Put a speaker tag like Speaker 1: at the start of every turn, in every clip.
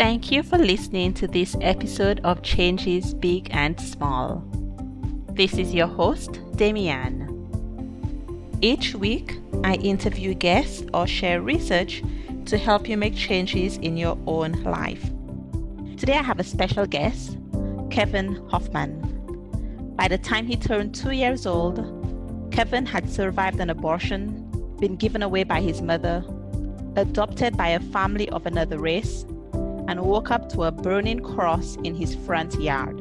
Speaker 1: Thank you for listening to this episode of Changes Big and Small. This is your host, Damian. Each week, I interview guests or share research to help you make changes in your own life. Today, I have a special guest, Kevin Hoffman. By the time he turned 2 years old, Kevin had survived an abortion, been given away by his mother, adopted by a family of another race, and woke up to a burning cross in his front yard.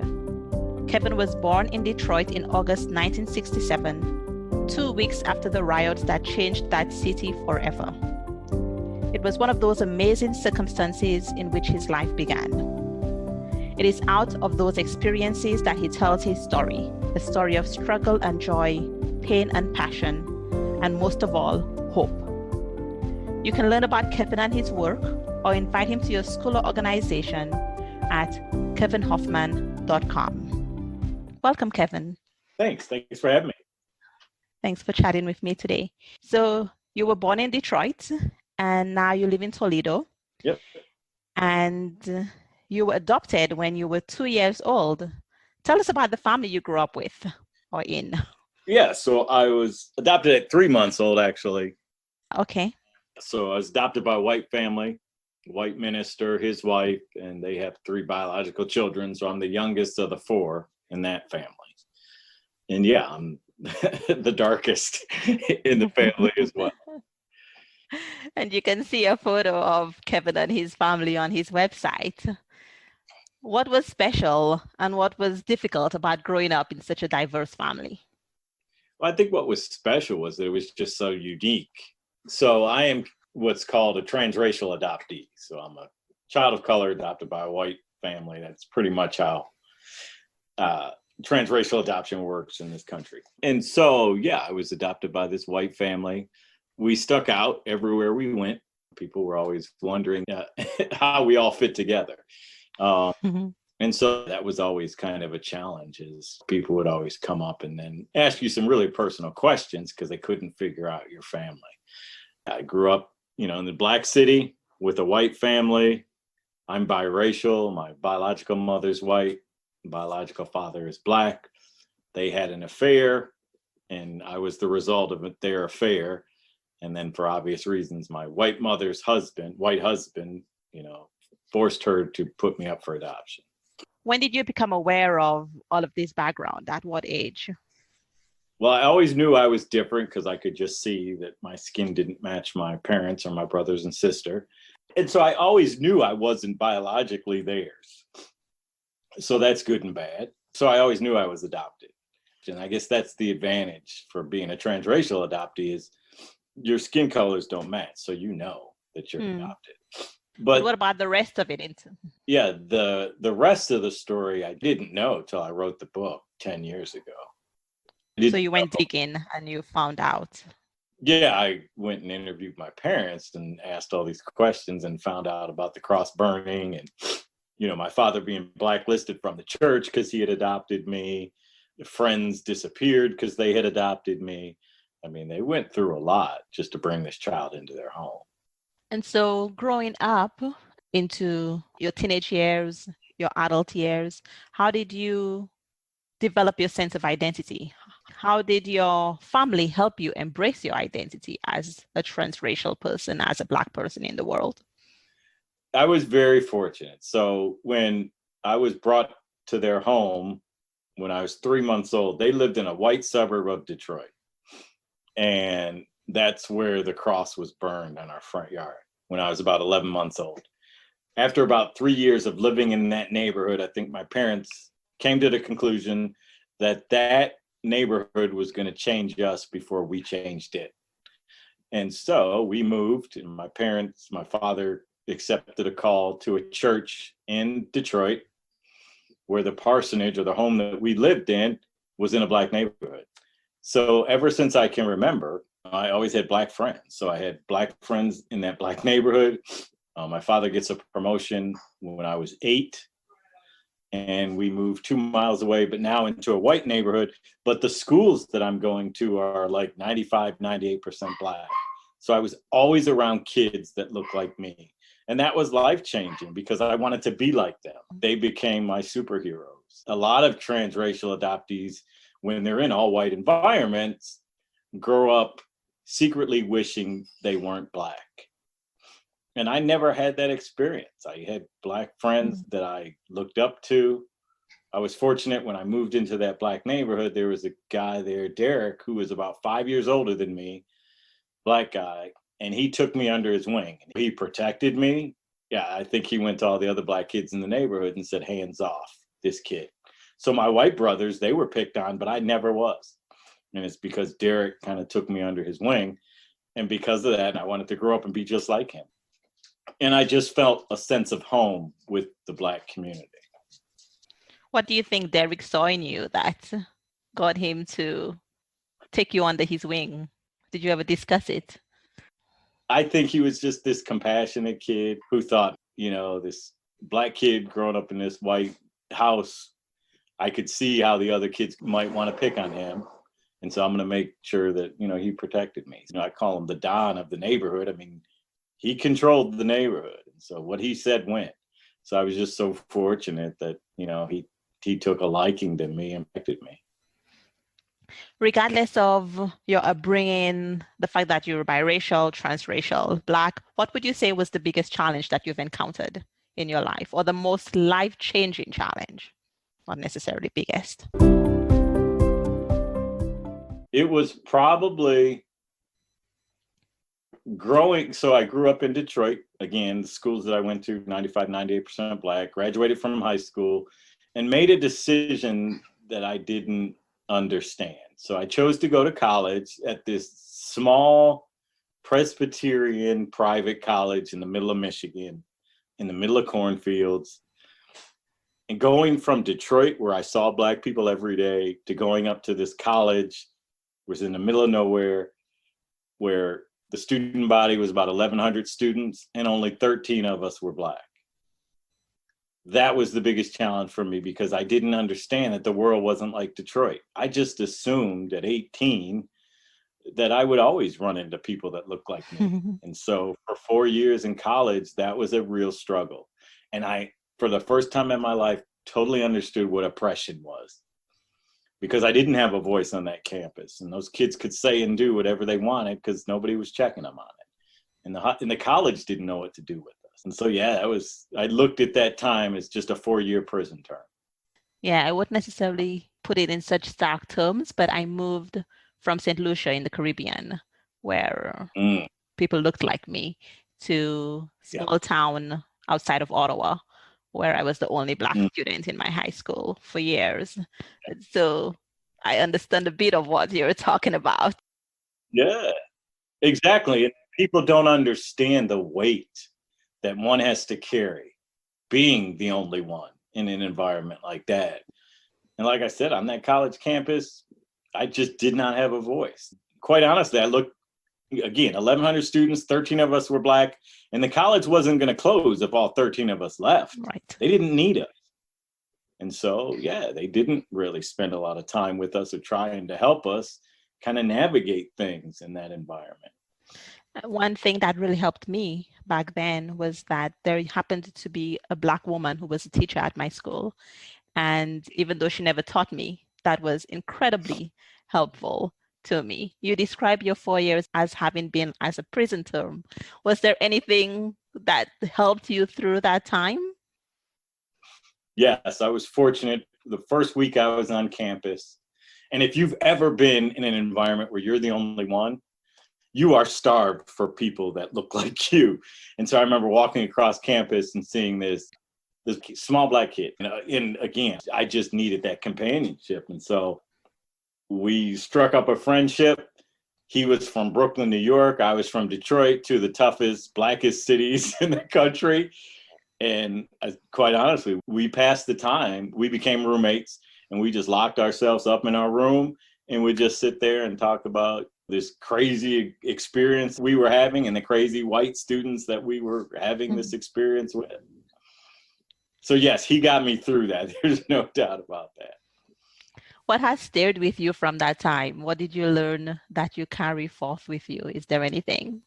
Speaker 1: Kevin was born in Detroit in August 1967, 2 weeks after the riots that changed that city forever. It was one of those amazing circumstances in which his life began. It is out of those experiences that he tells his story, a story of struggle and joy, pain and passion, and most of all, hope. You can learn about Kevin and his work or invite him to your school or organization at kevinhoffman.com. Welcome, Kevin.
Speaker 2: Thanks for having me.
Speaker 1: Thanks for chatting with me today. So you were born in Detroit and now you live in Toledo.
Speaker 2: Yep.
Speaker 1: And you were adopted when you were 2 years old. Tell us about the family you grew up with or in.
Speaker 2: Yeah, so I was adopted at 3 months old, actually.
Speaker 1: Okay.
Speaker 2: So I was adopted by a white family, white minister, his wife, and they have 3 biological children. So I'm the youngest of the 4 in that family. And yeah, I'm the darkest in the family as well.
Speaker 1: And you can see a photo of Kevin and his family on his website. What was special and what was difficult about growing up in such a diverse family?
Speaker 2: Well, I think what was special was that it was just so unique. So I am what's called a transracial adoptee. So I'm a child of color adopted by a white family. That's pretty much how transracial adoption works in this country. And so, yeah, I was adopted by this white family. We stuck out everywhere we went. People were always wondering how we all fit together. And so that was always kind of a challenge, is people would always come up and then ask you some really personal questions because they couldn't figure out your family. I grew up, in the Black city with a white family. I'm biracial. My biological mother's white. Biological father is Black. They had an affair, and I was the result of their affair. And then for obvious reasons, my white mother's husband, forced her to put me up for adoption.
Speaker 1: When did you become aware of all of this background? At what age?
Speaker 2: Well, I always knew I was different because I could just see that my skin didn't match my parents or my brothers and sister. And so I always knew I wasn't biologically theirs. So that's good and bad. So I always knew I was adopted. And I guess that's the advantage for being a transracial adoptee, is your skin colors don't match. So you know that you're adopted. But
Speaker 1: what about the rest of it?
Speaker 2: Yeah, the rest of the story I didn't know till I wrote the book 10 years ago.
Speaker 1: So you went digging and you found out.
Speaker 2: Yeah, I went and interviewed my parents and asked all these questions and found out about the cross burning and, my father being blacklisted from the church because he had adopted me. Friends disappeared because they had adopted me. I mean, they went through a lot just to bring this child into their home.
Speaker 1: And so growing up into your teenage years, your adult years, how did you develop your sense of identity? How did your family help you embrace your identity as a transracial person, as a Black person in the world?
Speaker 2: I was very fortunate. So when I was brought to their home when I was 3 months old, they lived in a white suburb of Detroit. And that's where the cross was burned on our front yard when I was about 11 months old. After about 3 years of living in that neighborhood, I think my parents came to the conclusion that neighborhood was going to change us before we changed it. And so we moved, and my father accepted a call to a church in Detroit where the parsonage, or the home that we lived in, was in a Black neighborhood. So ever since I can remember, I always had Black friends. So I had Black friends in that Black neighborhood. My father gets a promotion when I was 8. And we moved 2 miles away, but now into a white neighborhood. But the schools that I'm going to are like 95, 98% Black. So I was always around kids that look like me. And that was life-changing because I wanted to be like them. They became my superheroes. A lot of transracial adoptees, when they're in all-white environments, grow up secretly wishing they weren't Black. And I never had that experience. I had Black friends that I looked up to. I was fortunate when I moved into that Black neighborhood, there was a guy there, Derek, who was about 5 years older than me, Black guy, and he took me under his wing. He protected me. Yeah, I think he went to all the other Black kids in the neighborhood and said, hands off this kid. So my white brothers, they were picked on, but I never was. And it's because Derek kind of took me under his wing. And because of that, I wanted to grow up and be just like him. And I just felt a sense of home with the Black community.
Speaker 1: What do you think Derek saw in you that got him to take you under his wing? Did you ever discuss it?
Speaker 2: I think he was just this compassionate kid who thought, this Black kid growing up in this white house, I could see how the other kids might want to pick on him. And so I'm going to make sure that, he protected me. I call him the Don of the neighborhood. I mean, he controlled the neighborhood. And so what he said went. So I was just so fortunate that, he took a liking to me and protected me.
Speaker 1: Regardless of your upbringing, the fact that you're biracial, transracial, Black, what would you say was the biggest challenge that you've encountered in your life, or the most life-changing challenge? Not necessarily biggest.
Speaker 2: It was probably growing. So I grew up in Detroit. Again, the schools that I went to, 95, 98% Black, graduated from high school and made a decision that I didn't understand. So I chose to go to college at this small Presbyterian private college in the middle of Michigan, in the middle of cornfields. And going from Detroit, where I saw Black people every day, to going up to this college, was in the middle of nowhere, where the student body was about 1,100 students and only 13 of us were Black. That was the biggest challenge for me because I didn't understand that the world wasn't like Detroit. I just assumed at 18 that I would always run into people that looked like me. And so for 4 years in college, that was a real struggle. And I, for the first time in my life, totally understood what oppression was, because I didn't have a voice on that campus. And those kids could say and do whatever they wanted because nobody was checking them on it. And the college didn't know what to do with us. And so, yeah, I looked at that time as just a 4-year prison term.
Speaker 1: Yeah, I wouldn't necessarily put it in such stark terms, but I moved from St. Lucia in the Caribbean, where people looked like me, to small town outside of Ottawa, where I was the only Black student in my high school for years. So I understand a bit of what you're talking about.
Speaker 2: Yeah, exactly. And people don't understand the weight that one has to carry being the only one in an environment like that. And like I said, on that college campus, I just did not have a voice. Quite honestly, I looked, again, 1,100 students, 13 of us were Black, and the college wasn't going to close if all 13 of us left.
Speaker 1: Right.
Speaker 2: They didn't need us. And so, yeah, they didn't really spend a lot of time with us or trying to help us kind of navigate things in that environment.
Speaker 1: One thing that really helped me back then was that there happened to be a Black woman who was a teacher at my school. And even though she never taught me, that was incredibly helpful to me. You describe your 4 years as having been as a prison term. Was there anything that helped you through that time?
Speaker 2: Yes, I was fortunate. The first week I was on campus, and if you've ever been in an environment where you're the only one, you are starved for people that look like you. And so I remember walking across campus and seeing this small Black kid. And again, I just needed that companionship. And so we struck up a friendship. He was from Brooklyn, New York. I was from Detroit, two of the toughest, Blackest cities in the country. And quite honestly, we passed the time. We became roommates, and we just locked ourselves up in our room and would just sit there and talk about this crazy experience we were having and the crazy white students that we were having this experience with. So yes, he got me through that. There's no doubt about that.
Speaker 1: What has stayed with you from that time? What did you learn that you carry forth with you? Is there anything?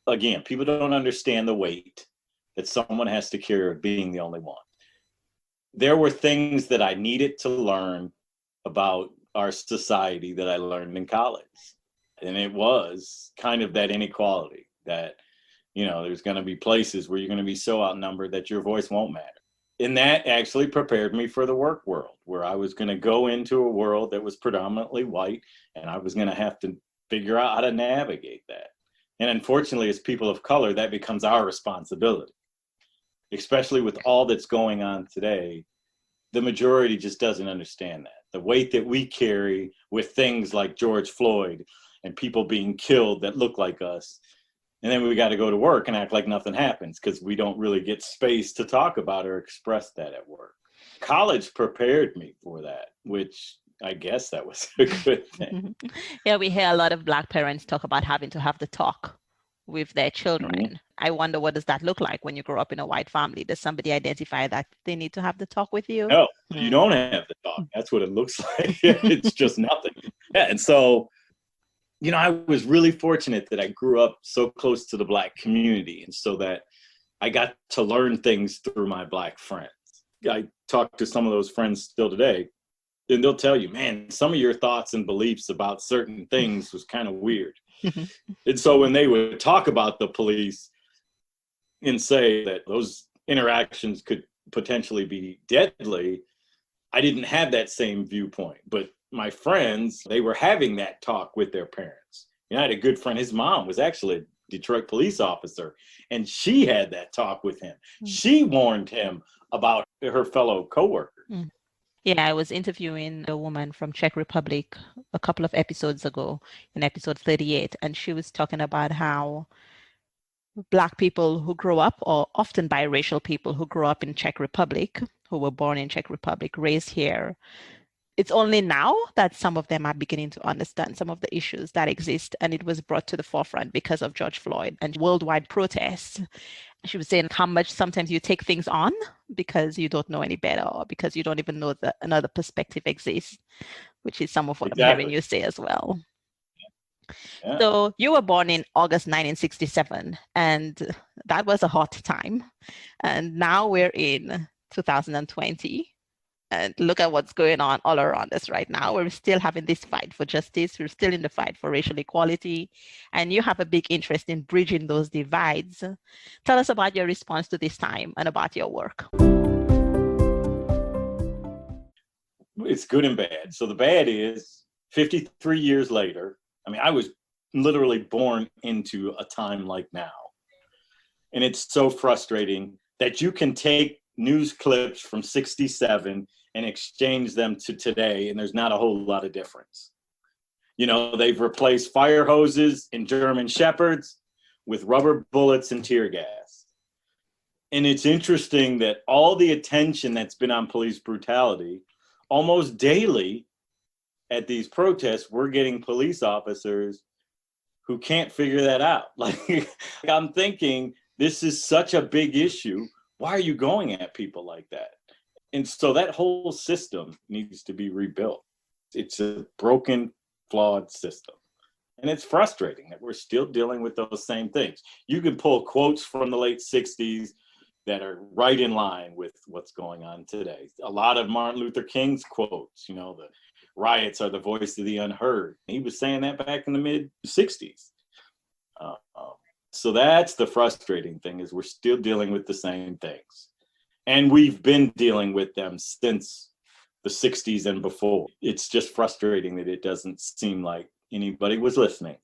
Speaker 2: again, people don't understand the weight that someone has to carry of being the only one. There were things that I needed to learn about our society that I learned in college. And it was kind of that inequality that, there's going to be places where you're going to be so outnumbered that your voice won't matter. And that actually prepared me for the work world, where I was going to go into a world that was predominantly white, and I was going to have to figure out how to navigate that. And unfortunately, as people of color, that becomes our responsibility, especially with all that's going on today. The majority just doesn't understand that. The weight that we carry with things like George Floyd and people being killed that look like us. And then we got to go to work and act like nothing happens because we don't really get space to talk about or express that at work. College prepared me for that, which I guess that was a good thing.
Speaker 1: Yeah, we hear a lot of Black parents talk about having to have the talk with their children. Mm-hmm. I wonder, what does that look like when you grow up in a white family? Does somebody identify that they need to have the talk with you?
Speaker 2: No, you don't have the talk. That's what it looks like. It's just nothing. Yeah, and so, I was really fortunate that I grew up so close to the Black community, and so that I got to learn things through my Black friends. I talk to some of those friends still today, and they'll tell you, man, some of your thoughts and beliefs about certain things was kind of weird. And so when they would talk about the police and say that those interactions could potentially be deadly, I didn't have that same viewpoint. But my friends, they were having that talk with their parents. I had a good friend, his mom was actually a Detroit police officer, and she had that talk with him. She warned him about her fellow coworkers.
Speaker 1: Yeah, I was interviewing a woman from Czech Republic a couple of episodes ago, in episode 38, and she was talking about how Black people who grow up, or often biracial people who grow up in Czech Republic, who were born in Czech Republic, raised here, it's only now that some of them are beginning to understand some of the issues that exist, and it was brought to the forefront because of George Floyd and worldwide protests. She was saying how much sometimes you take things on because you don't know any better, or because you don't even know that another perspective exists, which is some of what I'm hearing you say as well. Yeah. So you were born in August 1967, and that was a hot time. And now we're in 2020. And look at what's going on all around us right now. We're still having this fight for justice. We're still in the fight for racial equality. And you have a big interest in bridging those divides. Tell us about your response to this time and about your work.
Speaker 2: It's good and bad. So the bad is 53 years later, I was literally born into a time like now. And it's so frustrating that you can take news clips from 67 and exchange them to today, and there's not a whole lot of difference. They've replaced fire hoses and German shepherds with rubber bullets and tear gas. And it's interesting that all the attention that's been on police brutality, almost daily at these protests, we're getting police officers who can't figure that out. Like, I'm thinking, this is such a big issue. Why are you going at people like that? And so that whole system needs to be rebuilt. It's a broken, flawed system. And it's frustrating that we're still dealing with those same things. You can pull quotes from the late 60s that are right in line with what's going on today. A lot of Martin Luther King's quotes, the riots are the voice of the unheard. He was saying that back in the mid 60s. So that's the frustrating thing, is we're still dealing with the same things. And we've been dealing with them since the 60s and before. It's just frustrating that it doesn't seem like anybody was listening.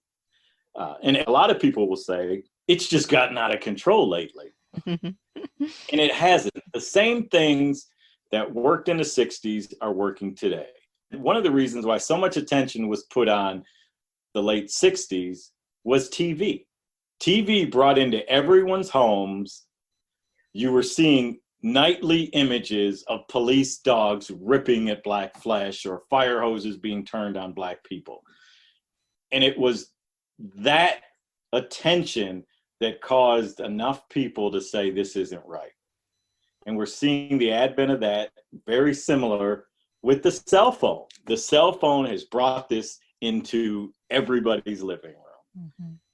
Speaker 2: And a lot of people will say, it's just gotten out of control lately. And it hasn't. The same things that worked in the 60s are working today. One of the reasons why so much attention was put on the late 60s was TV. TV brought into everyone's homes. You were seeing nightly images of police dogs ripping at Black flesh, or fire hoses being turned on Black people. And it was that attention that caused enough people to say this isn't right. And we're seeing the advent of that, very similar with the cell phone. The cell phone has brought this into everybody's living room.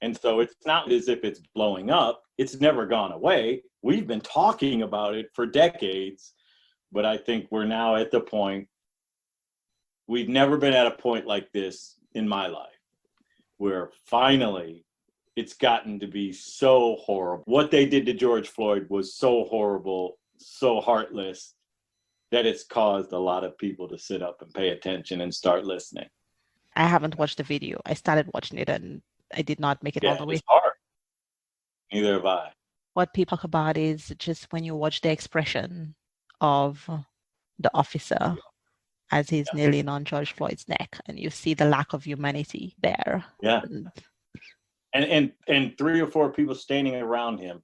Speaker 2: And so it's not as if it's blowing up. It's never gone away. We've been talking about it for decades, but I think we're now at the point, we've never been at a point like this in my life, where finally it's gotten to be so horrible. What they did to George Floyd was so horrible, so heartless, that it's caused a lot of people to sit up and pay attention and start listening.
Speaker 1: I haven't watched the video. I started watching it and I did not make it all the way.
Speaker 2: It's hard. Neither have I.
Speaker 1: What people talk about is just when you watch the expression of the officer as he's kneeling on George Floyd's neck, and you see the lack of humanity there.
Speaker 2: Yeah. And 3 or 4 people standing around him,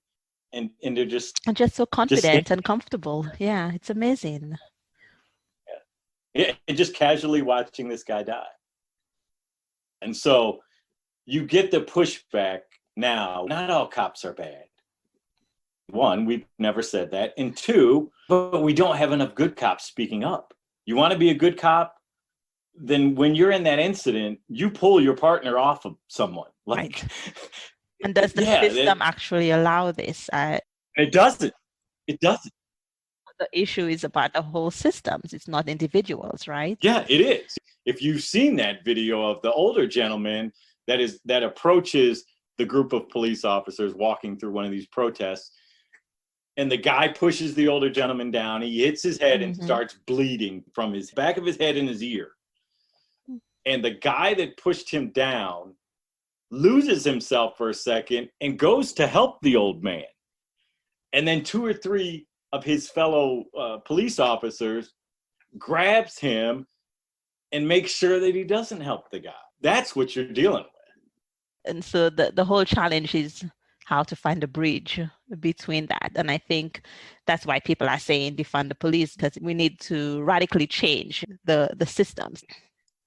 Speaker 2: and they're just
Speaker 1: so confident and comfortable. Yeah, it's amazing.
Speaker 2: Yeah, and just casually watching this guy die. And so you get the pushback now. Not all cops are bad. 1, we've never said that. And 2, but we don't have enough good cops speaking up. You want to be a good cop? Then when you're in that incident, you pull your partner off of someone. Like,
Speaker 1: right. And does the system actually allow this?
Speaker 2: It doesn't. It doesn't.
Speaker 1: The issue is about the whole systems. It's not individuals, right?
Speaker 2: Yeah, it is. If you've seen that video of the older gentleman that approaches the group of police officers walking through one of these protests, and the guy pushes the older gentleman down, he hits his head and starts bleeding from his back of his head and his ear. And the guy that pushed him down loses himself for a second and goes to help the old man. And then 2 or 3 of his fellow police officers grabs him and makes sure that he doesn't help the guy. That's what you're dealing with.
Speaker 1: And so the whole challenge is how to find a bridge between that. And I think that's why people are saying defund the police, because we need to radically change the systems.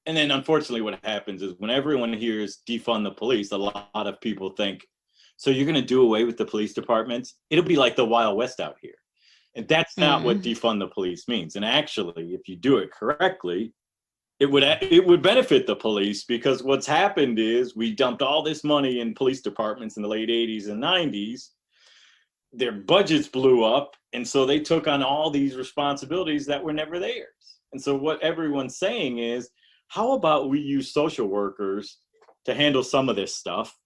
Speaker 2: And then unfortunately what happens is when everyone hears defund the police, a lot of people think, so you're going to do away with the police departments? It'll be like the Wild West out here. And that's not what defund the police means. And actually, if you do it correctly, it would benefit the police, because what's happened is we dumped all this money in police departments in the late 80s and 90s. Their budgets blew up, and so they took on all these responsibilities that were never theirs. And so what everyone's saying is, how about we use social workers to handle some of this stuff?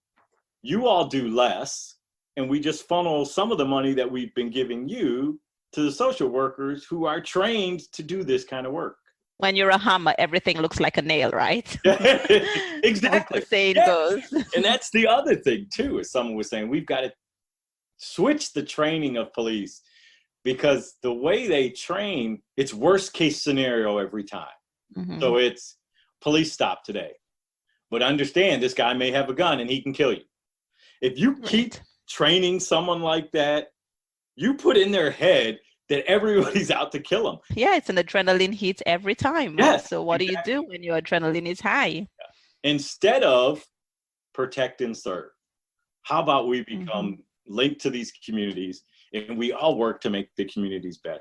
Speaker 2: You all do less, and we just funnel some of the money that we've been giving you to the social workers who are trained to do this kind of work.
Speaker 1: When you're a hammer, everything looks like a nail, right?
Speaker 2: Exactly.
Speaker 1: As the saying goes.
Speaker 2: And that's the other thing, too, as someone was saying, we've got to switch the training of police, because the way they train, it's worst case scenario every time. So it's police stop today, but understand this guy may have a gun and he can kill you. If you keep training someone like that, you put in their head that everybody's out to kill them.
Speaker 1: Yeah, it's an adrenaline hit every time.
Speaker 2: Yes,
Speaker 1: so what do you do when your adrenaline is high?
Speaker 2: Instead of protect and serve, how about we become linked to these communities and we all work to make the communities better?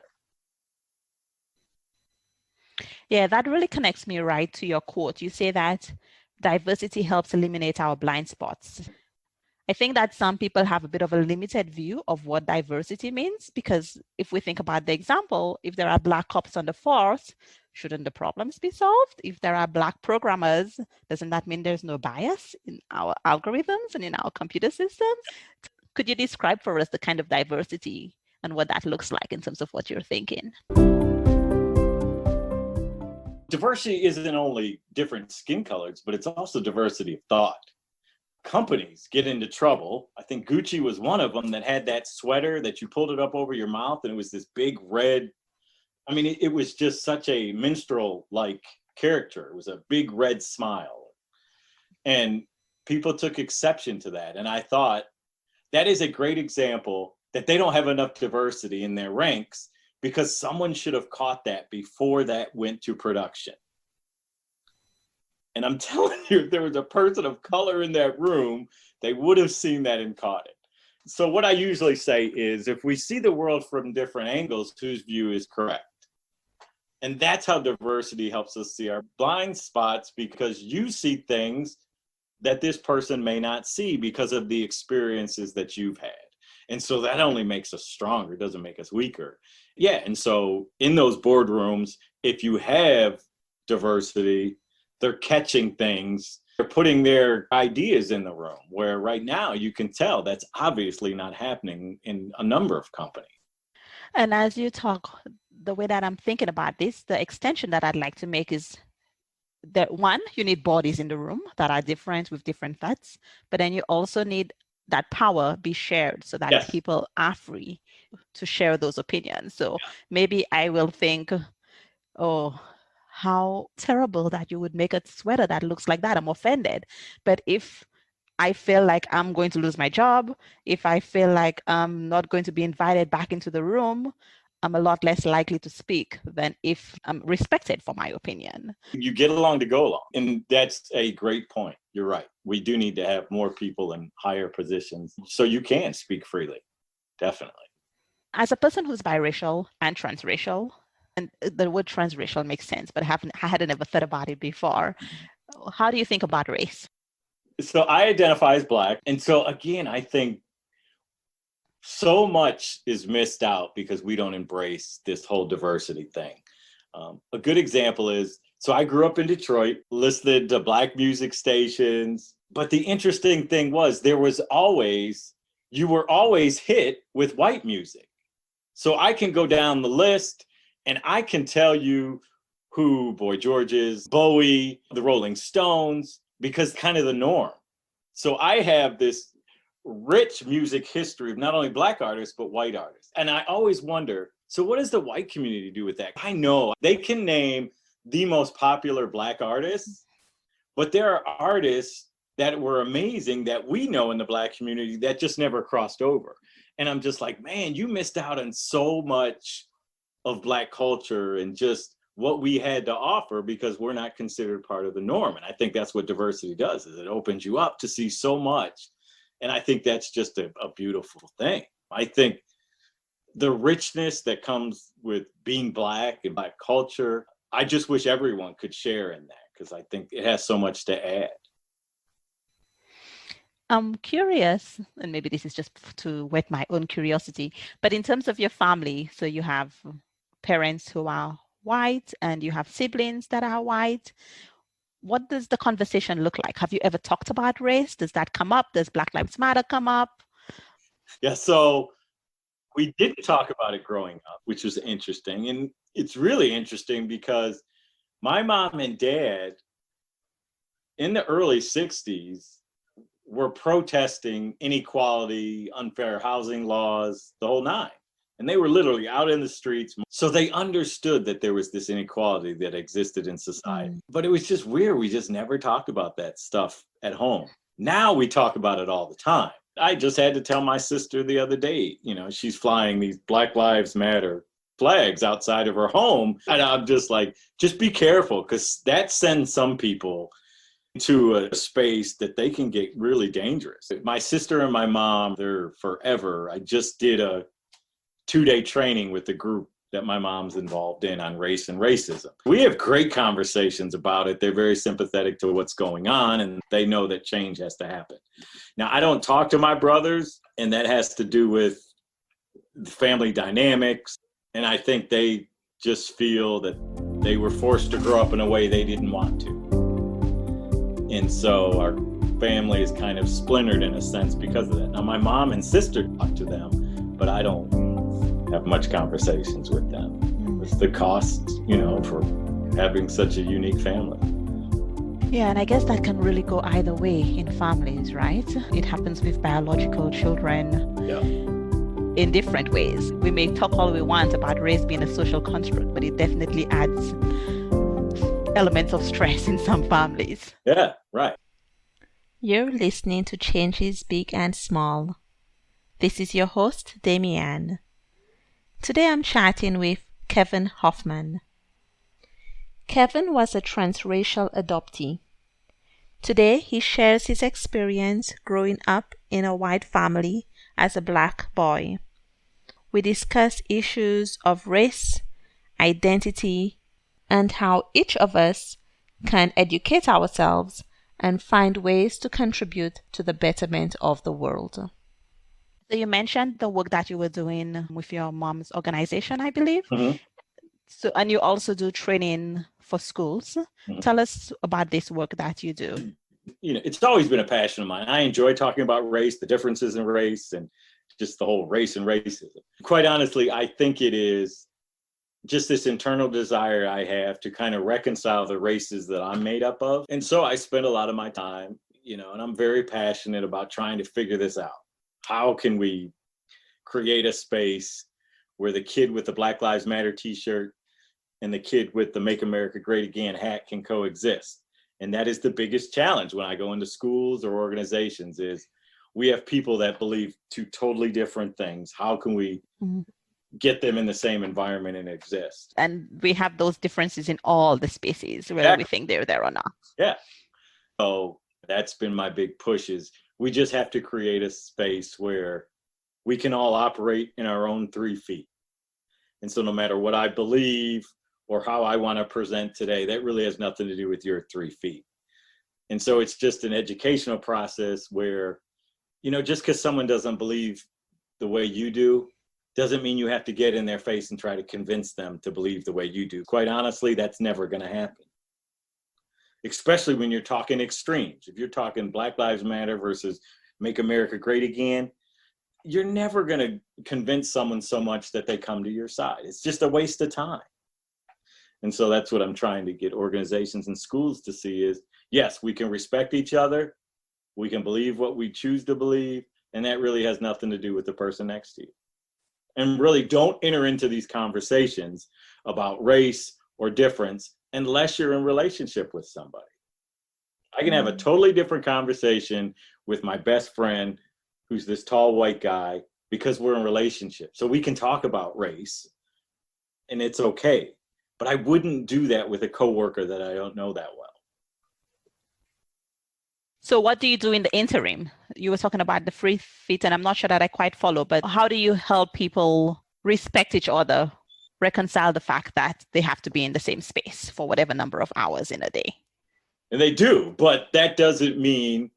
Speaker 1: Yeah, that really connects me right to your quote. You say that diversity helps eliminate our blind spots. I think that some people have a bit of a limited view of what diversity means, because if we think about the example, if there are Black cops on the force, shouldn't the problems be solved? If there are Black programmers, doesn't that mean there's no bias in our algorithms and in our computer systems? Could you describe for us the kind of diversity and what that looks like in terms of what you're thinking?
Speaker 2: Diversity isn't only different skin colors, but it's also diversity of thought. Companies get into trouble. I think Gucci was one of them that had that sweater that you pulled it up over your mouth and it was this big red. I mean, it was just such a minstrel-like character. It was a big red smile. And people took exception to that. And I thought that is a great example that they don't have enough diversity in their ranks, because someone should have caught that before that went to production. And I'm telling you, if there was a person of color in that room, they would have seen that and caught it. So what I usually say is, if we see the world from different angles, whose view is correct? And that's how diversity helps us see our blind spots, because you see things that this person may not see because of the experiences that you've had. And so that only makes us stronger, doesn't make us weaker. Yeah. And so in those boardrooms, if you have diversity, they're catching things, they're putting their ideas in the room, where right now you can tell that's obviously not happening in a number of companies.
Speaker 1: And as you talk, the way that I'm thinking about this, the extension that I'd like to make is that one, you need bodies in the room that are different with different thoughts, but then you also need that power be shared so that
Speaker 2: Yes.
Speaker 1: people are free to share those opinions. So maybe I will think, oh, how terrible that you would make a sweater that looks like that. I'm offended. But if I feel like I'm going to lose my job, if I feel like I'm not going to be invited back into the room, I'm a lot less likely to speak than if I'm respected for my opinion.
Speaker 2: You get along to go along. And that's a great point. You're right. We do need to have more people in higher positions so you can speak freely. Definitely.
Speaker 1: As a person who's biracial and transracial, and the word transracial makes sense, but I hadn't ever thought about it before. How do you think about race?
Speaker 2: So I identify as Black. And so again, I think so much is missed out because we don't embrace this whole diversity thing. A good example is, so I grew up in Detroit, listened to Black music stations. But the interesting thing was you were always hit with white music. So I can go down the list and I can tell you who Boy George is, Bowie, the Rolling Stones, because kind of the norm. So I have this rich music history of not only Black artists, but white artists. And I always wonder, so what does the white community do with that? I know they can name the most popular Black artists, but there are artists that were amazing that we know in the Black community that just never crossed over. And I'm just like, man, you missed out on so much of Black culture and just what we had to offer because we're not considered part of the norm. And I think that's what diversity does, is it opens you up to see so much. And I think that's just a beautiful thing. I think the richness that comes with being Black and Black culture, I just wish everyone could share in that because I think it has so much to add.
Speaker 1: I'm curious, and maybe this is just to whet my own curiosity, but in terms of your family, so you have parents who are white and you have siblings that are white. What does the conversation look like? Have you ever talked about race? Does that come up? Does Black Lives Matter come up?
Speaker 2: Yeah, so we didn't talk about it growing up, which was interesting. And it's really interesting because my mom and dad in the early 60s were protesting inequality, unfair housing laws, the whole nine. And they were literally out in the streets. So they understood that there was this inequality that existed in society. But it was just weird. We just never talked about that stuff at home. Now we talk about it all the time. I just had to tell my sister the other day, she's flying these Black Lives Matter flags outside of her home. And I'm just like, just be careful, because that sends some people to a space that they can get really dangerous. My sister and my mom, they're forever. I just did a 2-day training with the group that my mom's involved in on race and racism. We have great conversations about it. They're very sympathetic to what's going on, and they know that change has to happen. Now, I don't talk to my brothers, and that has to do with family dynamics. And I think they just feel that they were forced to grow up in a way they didn't want to. And so our family is kind of splintered in a sense because of that. Now, my mom and sister talk to them, but I don't have much conversations with them. It's the cost, for having such a unique family.
Speaker 1: Yeah, and I guess that can really go either way in families, right? It happens with biological children in different ways. We may talk all we want about race being a social construct, but it definitely adds elements of stress in some families.
Speaker 2: Yeah, right.
Speaker 1: You're listening to Changes Big and Small. This is your host, Damian. Today I'm chatting with Kevin Hoffman. Kevin was a transracial adoptee. Today he shares his experience growing up in a white family as a Black boy. We discuss issues of race, identity, and how each of us can educate ourselves and find ways to contribute to the betterment of the world. So you mentioned the work that you were doing with your mom's organization, I believe.
Speaker 2: Mm-hmm.
Speaker 1: So, and you also do training for schools.
Speaker 2: Mm-hmm.
Speaker 1: Tell us about this work that you do.
Speaker 2: It's always been a passion of mine. I enjoy talking about race, the differences in race, and just the whole race and racism. Quite honestly, I think it is just this internal desire I have to kind of reconcile the races that I'm made up of. And so I spend a lot of my time, and I'm very passionate about trying to figure this out. How can we create a space where the kid with the Black Lives Matter t-shirt and the kid with the Make America Great Again hat can coexist? And that is the biggest challenge when I go into schools or organizations is we have people that believe two totally different things. How can we get them in the same environment and exist?
Speaker 1: And we have those differences in all the species, whether we think they're there or not.
Speaker 2: Yeah. So that's been my big push is we just have to create a space where we can all operate in our own 3 feet. And so no matter what I believe or how I want to present today, that really has nothing to do with your 3 feet. And so it's just an educational process where, just because someone doesn't believe the way you do, doesn't mean you have to get in their face and try to convince them to believe the way you do. Quite honestly, that's never going to happen. Especially when you're talking extremes. If you're talking Black Lives Matter versus Make America Great Again, you're never going to convince someone so much that they come to your side. It's just a waste of time. And so that's what I'm trying to get organizations and schools to see is, yes, we can respect each other. We can believe what we choose to believe. And that really has nothing to do with the person next to you. And really don't enter into these conversations about race or difference unless you're in relationship with somebody. I can have a totally different conversation with my best friend who's this tall white guy because we're in relationship. So we can talk about race and it's okay. But I wouldn't do that with a coworker that I don't know that well.
Speaker 1: So what do you do in the interim? You were talking about the 3 feet, and I'm not sure that I quite follow, but how do you help people respect each other, reconcile the fact that they have to be in the same space for whatever number of hours in a day?
Speaker 2: And they do, but that doesn't mean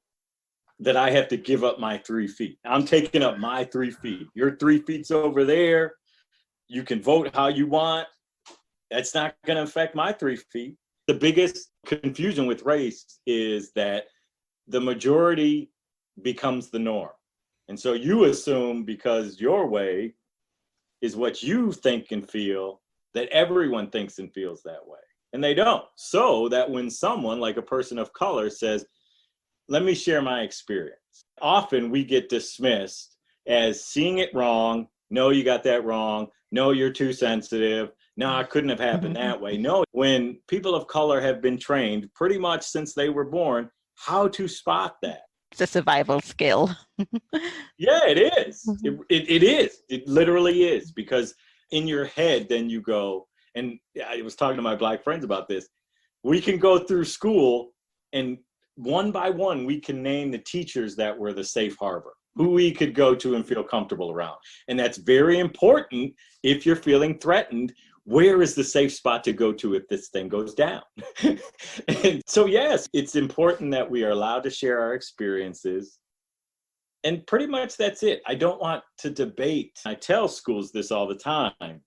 Speaker 2: that I have to give up my 3 feet. I'm taking up my 3 feet. Your 3 feet's over there. You can vote how you want. That's not going to affect my 3 feet. The biggest confusion with race is that the majority becomes the norm. And so you assume because your way is what you think and feel, that everyone thinks and feels that way. And they don't. So that when someone like a person of color says, let me share my experience, often we get dismissed as seeing it wrong. No, you got that wrong. No, you're too sensitive. No, it couldn't have happened that way. No, when people of color have been trained pretty much since they were born, how to spot that.
Speaker 1: It's a survival skill.
Speaker 2: Yeah, it is. It is. It literally is. Because in your head, then you go, and I was talking to my Black friends about this. We can go through school and one by one, we can name the teachers that were the safe harbor, who we could go to and feel comfortable around. And that's very important if you're feeling threatened. Where is the safe spot to go to if this thing goes down? And so, yes, it's important that we are allowed to share our experiences. And pretty much that's it. I don't want to debate. I tell schools this all the time,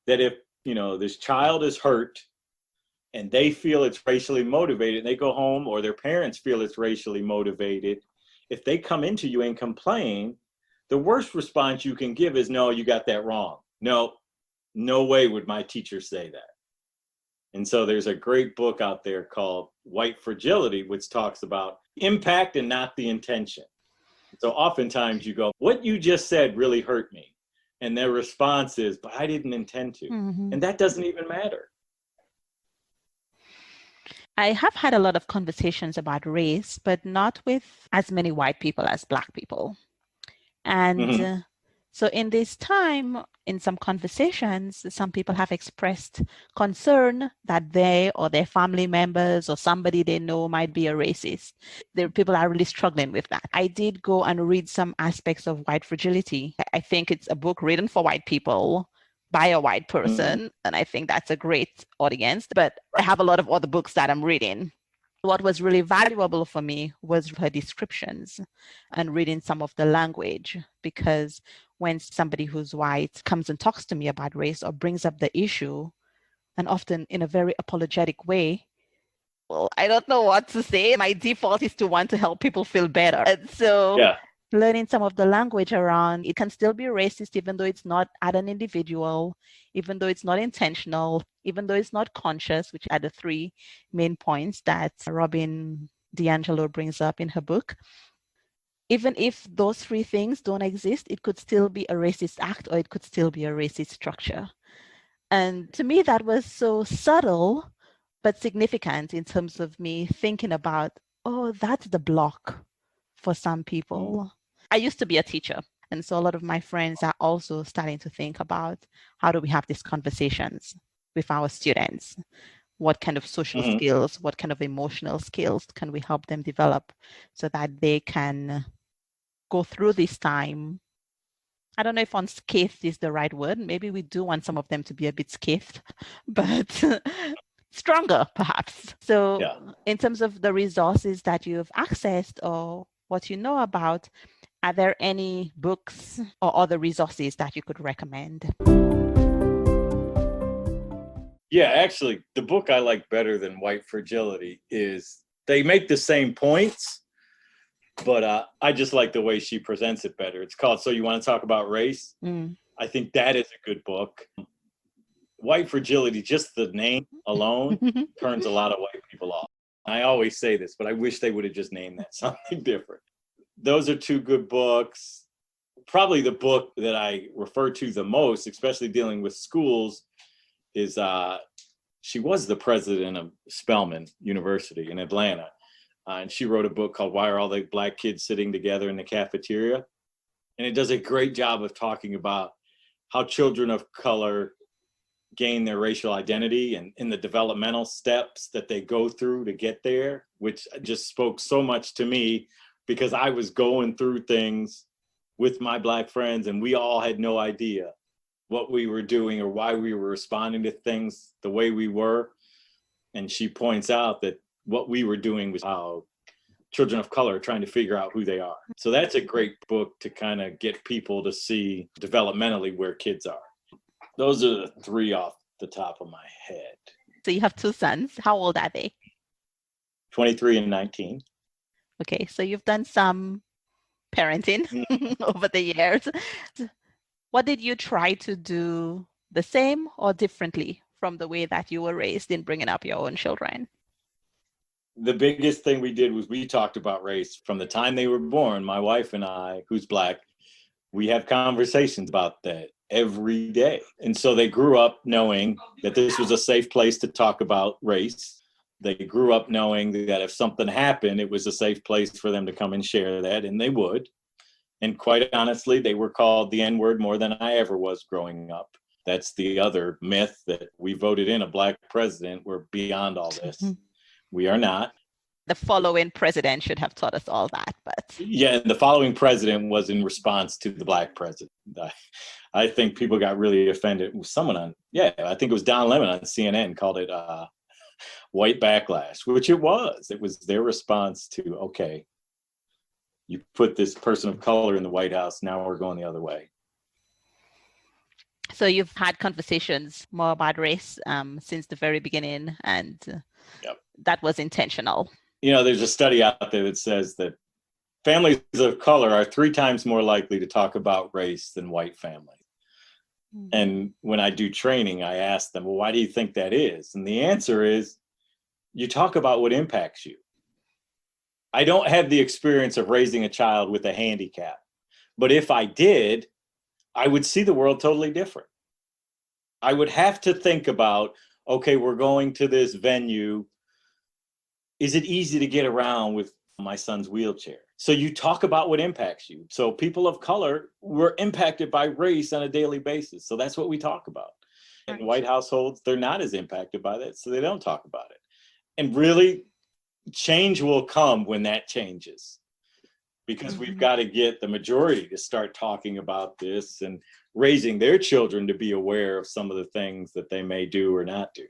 Speaker 2: that if, this child is hurt and they feel it's racially motivated, and they go home, or their parents feel it's racially motivated, if they come into you and complain, the worst response you can give is, no, you got that wrong. No way would my teacher say that. And so there's a great book out there called White Fragility, which talks about impact and not the intention. So oftentimes you go, what you just said really hurt me. And their response is, but I didn't intend to. And that doesn't even matter.
Speaker 1: I have had a lot of conversations about race, but not with as many white people as Black people. And so in this time, in some conversations, some people have expressed concern that they or their family members or somebody they know might be a racist. People are really struggling with that. I did go and read some aspects of White Fragility. I think it's a book written for white people by a white person, and I think that's a great audience. But I have a lot of other books that I'm reading. What was really valuable for me was her descriptions and reading some of the language, because when somebody who's white comes and talks to me about race or brings up the issue, and often in a very apologetic way, well, I don't know what to say. My default is to want to help people feel better. And so
Speaker 2: Yeah.
Speaker 1: learning some of the language around it can still be racist, even though it's not at an individual, even though it's not intentional, even though it's not conscious, which are the three main points that Robin DiAngelo brings up in her book. Even if those three things don't exist, it could still be a racist act, or it could still be a racist structure. And to me, that was so subtle, but significant in terms of me thinking about, oh, that's the block for some people. I used to be a teacher. And so a lot of my friends are also starting to think about, how do we have these conversations with our students? What kind of social skills, what kind of emotional skills can we help them develop so that they can go through this time? I don't know if unscathed is the right word. Maybe we do want some of them to be a bit scathed, but stronger perhaps. So in terms of the resources that you've accessed or what you know about, are there any books or other resources that you could recommend?
Speaker 2: Yeah, actually, the book I like better than White Fragility is, they make the same points, but I just like the way she presents it better. It's called So You Want to Talk About Race? I think that is a good book. White Fragility, just the name alone, turns a lot of white people off. I always say this, but I wish they would have just named that something different. Those are two good books. Probably the book that I refer to the most, especially dealing with schools, is she was the president of Spelman University in Atlanta. And she wrote a book called Why Are All the Black Kids Sitting Together in the Cafeteria? And it does a great job of talking about how children of color gain their racial identity and in the developmental steps that they go through to get there, which just spoke so much to me, because I was going through things with my Black friends and we all had no idea what we were doing or why we were responding to things the way we were. And she points out that what we were doing was how children of color are trying to figure out who they are. So that's a great book to kind of get people to see developmentally where kids are. Those are the three off the top of my head.
Speaker 1: So you have two sons. How old are they?
Speaker 2: 23 and 19.
Speaker 1: Okay, so you've done some parenting over the years. What did you try to do the same or differently from the way that you were raised in bringing up your own children?
Speaker 2: The biggest thing we did was we talked about race from the time they were born. My wife and I, who's Black, we have conversations about that every day. And so they grew up knowing that this was a safe place to talk about race. They grew up knowing that if something happened, it was a safe place for them to come and share that, and they would. And quite honestly, they were called the N-word more than I ever was growing up. That's the other myth, that we voted in a Black president. We're beyond all this. We are not.
Speaker 1: The following president should have taught us all that, but...
Speaker 2: Yeah, the following president was in response to the Black president. I think people got really offended. Someone I think it was Don Lemon on CNN called it white backlash, which it was. It was their response to, okay, you put this person of color in the White House, now we're going the other way.
Speaker 1: So you've had conversations more about race since the very beginning, and that was intentional. You
Speaker 2: know, there's a study out there that says that families of color are 3 times more likely to talk about race than white families. And when I do training, I ask them, well, why do you think that is? And the answer is, you talk about what impacts you. I don't have the experience of raising a child with a handicap, but if I did, I would see the world totally different. I would have to think about, okay, we're going to this venue. Is it easy to get around with my son's wheelchair? So you talk about what impacts you. So people of color were impacted by race on a daily basis. So that's what we talk about. In white households, they're not as impacted by that, so they don't talk about it. And really, change will come when that changes, because we've got to get the majority to start talking about this and raising their children to be aware of some of the things that they may do or not do.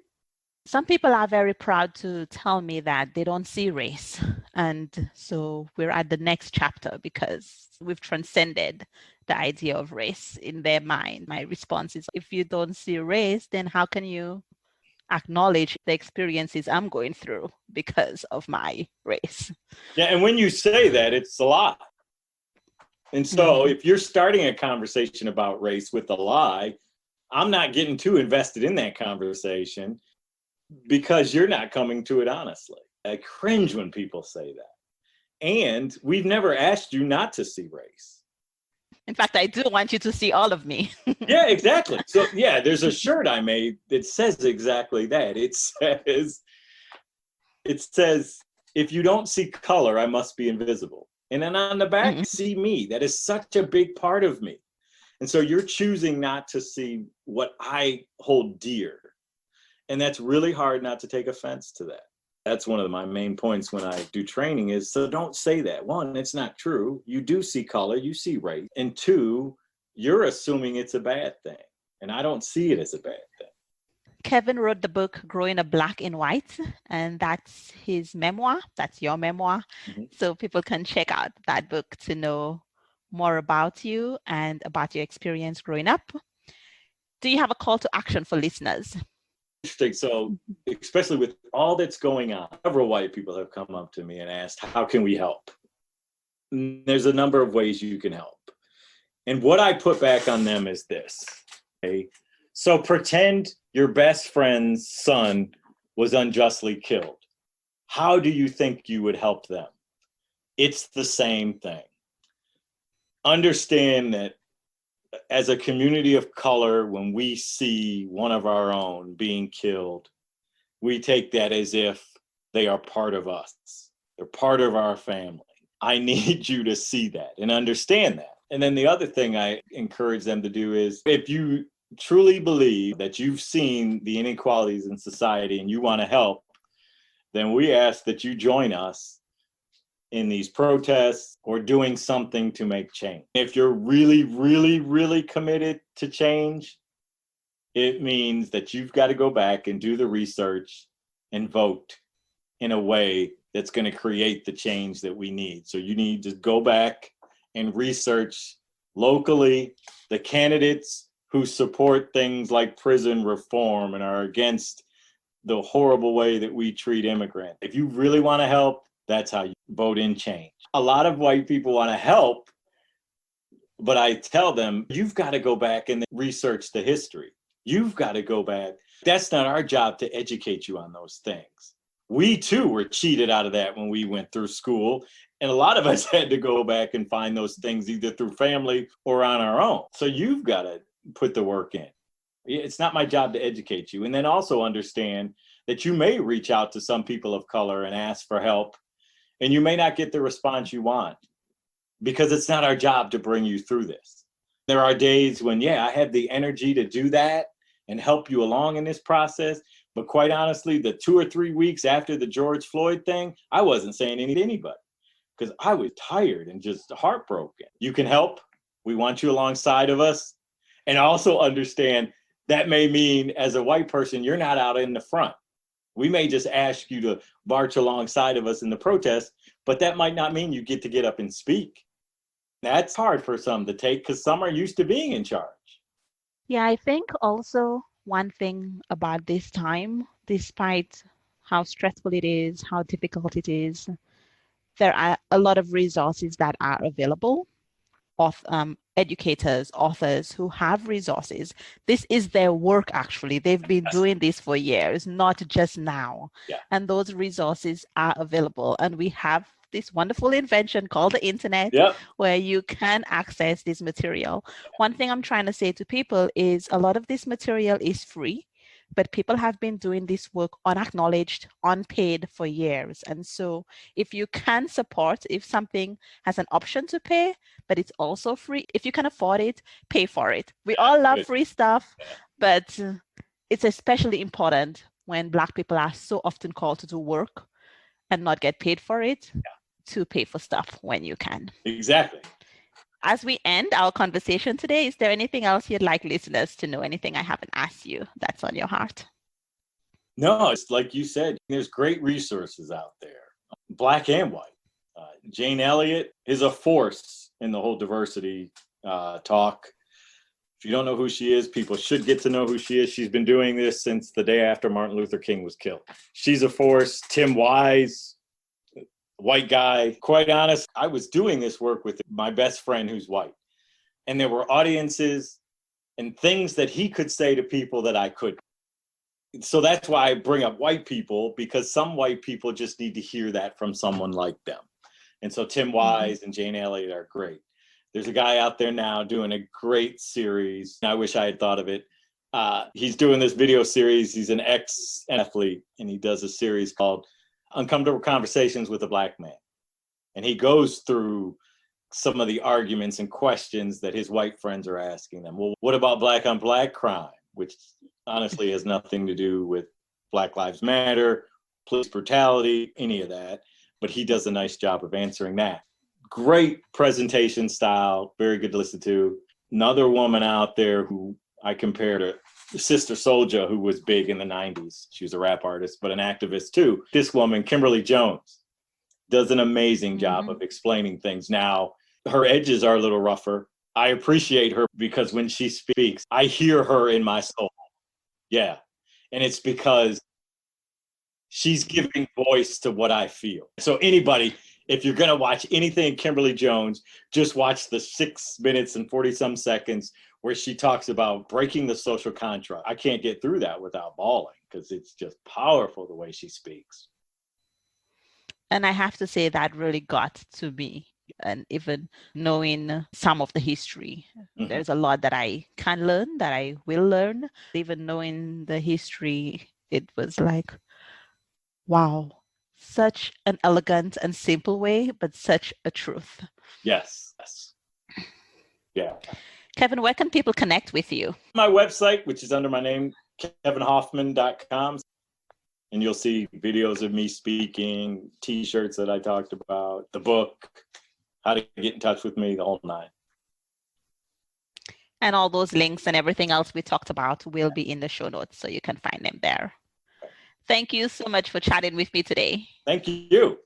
Speaker 1: Some people are very proud to tell me that they don't see race. And so we're at the next chapter because we've transcended the idea of race in their mind. My response is, if you don't see race, then how can you acknowledge the experiences I'm going through because of my race?
Speaker 2: Yeah, and when you say that, it's a lie. And so if you're starting a conversation about race with a lie, I'm not getting too invested in that conversation because you're not coming to it honestly. I cringe when people say that. And we've never asked you not to see race.
Speaker 1: In fact, I do want you to see all of me.
Speaker 2: Yeah, exactly. So yeah, there's a shirt I made that says exactly that. It says, if you don't see color, I must be invisible. And then on the back, see me. That is such a big part of me. And so you're choosing not to see what I hold dear. And that's really hard not to take offense to that. That's one of my main points when I do training is, so don't say that. One, it's not true. You do see color, you see race. And two, you're assuming it's a bad thing. And I don't see it as a bad thing.
Speaker 1: Kevin wrote the book Growing Up Black in White, and that's his memoir. That's your memoir. So people can check out that book to know more about you and about your experience growing up. Do you have a call to action for listeners?
Speaker 2: Interesting. So, especially with all that's going on, several white people have come up to me and asked, how can we help? There's a number of ways you can help. And what I put back on them is this. Okay? So pretend your best friend's son was unjustly killed. How do you think you would help them? It's the same thing. Understand that as a community of color, when we see one of our own being killed, we take that as if they are part of us. They're part of our family. I need you to see that and understand that. And then the other thing I encourage them to do is, if you truly believe that you've seen the inequalities in society and you want to help, then we ask that you join us in these protests or doing something to make change. If you're really, really, really committed to change, it means that you've got to go back and do the research and vote in a way that's going to create the change that we need. So you need to go back and research locally the candidates who support things like prison reform and are against the horrible way that we treat immigrants. If you really want to help, that's how you vote in change. A lot of white people want to help, but I tell them, you've got to go back and research the history. You've got to go back. That's not our job to educate you on those things. We too were cheated out of that when we went through school. And a lot of us had to go back and find those things either through family or on our own. So you've got to put the work in. It's not my job to educate you. And then also understand that you may reach out to some people of color and ask for help, and you may not get the response you want because it's not our job to bring you through this. There are days when, I have the energy to do that and help you along in this process. But quite honestly, the 2 or 3 weeks after the George Floyd thing, I wasn't saying anything to anybody because I was tired and just heartbroken. You can help. We want you alongside of us. And also understand that may mean as a white person, you're not out in the front. We may just ask you to march alongside of us in the protest, but that might not mean you get up and speak. That's hard for some to take because some are used to being in charge.
Speaker 1: Yeah, I think also one thing about this time, despite how stressful it is, how difficult it is, there are a lot of resources that are available of educators, authors who have resources. This is their work, actually. They've been doing this for years, not just now.
Speaker 2: Yeah.
Speaker 1: And those resources are available. And we have this wonderful invention called the internet, where you can access this material. One thing I'm trying to say to people is a lot of this material is free, but people have been doing this work unacknowledged, unpaid for years. And so if you can support, if something has an option to pay, but it's also free, if you can afford it, pay for it. We all love free stuff, but it's especially important when Black people are so often called to do work and not get paid for it, to pay for stuff when you can.
Speaker 2: Exactly.
Speaker 1: As we end our conversation today, is there anything else you'd like listeners to know? Anything I haven't asked you that's on your heart?
Speaker 2: No, it's like you said, there's great resources out there, black and white. Jane Elliott is a force in the whole diversity talk. If you don't know who she is, people should get to know who she is. She's been doing this since the day after Martin Luther King was killed. She's a force. Tim Wise, white guy. Quite honest, I was doing this work with my best friend who's white. And there were audiences and things that he could say to people that I couldn't. So that's why I bring up white people, because some white people just need to hear that from someone like them. And so Tim Wise and Jane Elliott are great. There's a guy out there now doing a great series. I wish I had thought of it. He's doing this video series. He's an ex-athlete, and he does a series called Uncomfortable Conversations with a Black Man. And he goes through some of the arguments and questions that his white friends are asking them. Well, what about black on black crime, which honestly has nothing to do with Black Lives Matter, police brutality, any of that. But he does a nice job of answering that. Great presentation style, very good to listen to. Another woman out there who I compare to Sister Soulja, who was big in the 90s. She was a rap artist, but an activist too. This woman, Kimberly Jones, does an amazing job of explaining things. Now, her edges are a little rougher. I appreciate her because when she speaks, I hear her in my soul. Yeah. And it's because she's giving voice to what I feel. So anybody, if you're going to watch anything Kimberly Jones, just watch the 6 minutes and 40 some seconds where she talks about breaking the social contract. I can't get through that without bawling because it's just powerful the way she speaks.
Speaker 1: And I have to say that really got to me. And even knowing some of the history, there's a lot that I can learn, that I will learn. Even knowing the history, it was like, wow, such an elegant and simple way, but such a truth.
Speaker 2: Yes. Yeah.
Speaker 1: Kevin, where can people connect with you?
Speaker 2: My website, which is under my name, kevinhoffman.com. And you'll see videos of me speaking, T-shirts that I talked about, the book, how to get in touch with me, the whole nine.
Speaker 1: And all those links and everything else we talked about will be in the show notes, so you can find them there. Thank you so much for chatting with me today.
Speaker 2: Thank you.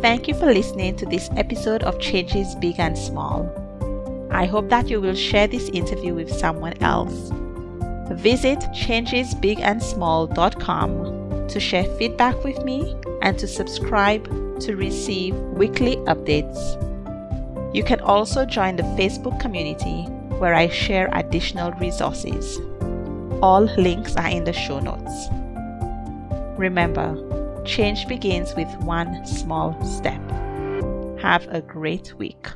Speaker 1: Thank you for listening to this episode of Changes Big and Small. I hope that you will share this interview with someone else. Visit changesbigandsmall.com to share feedback with me and to subscribe to receive weekly updates. You can also join the Facebook community where I share additional resources. All links are in the show notes. Remember, change begins with one small step. Have a great week.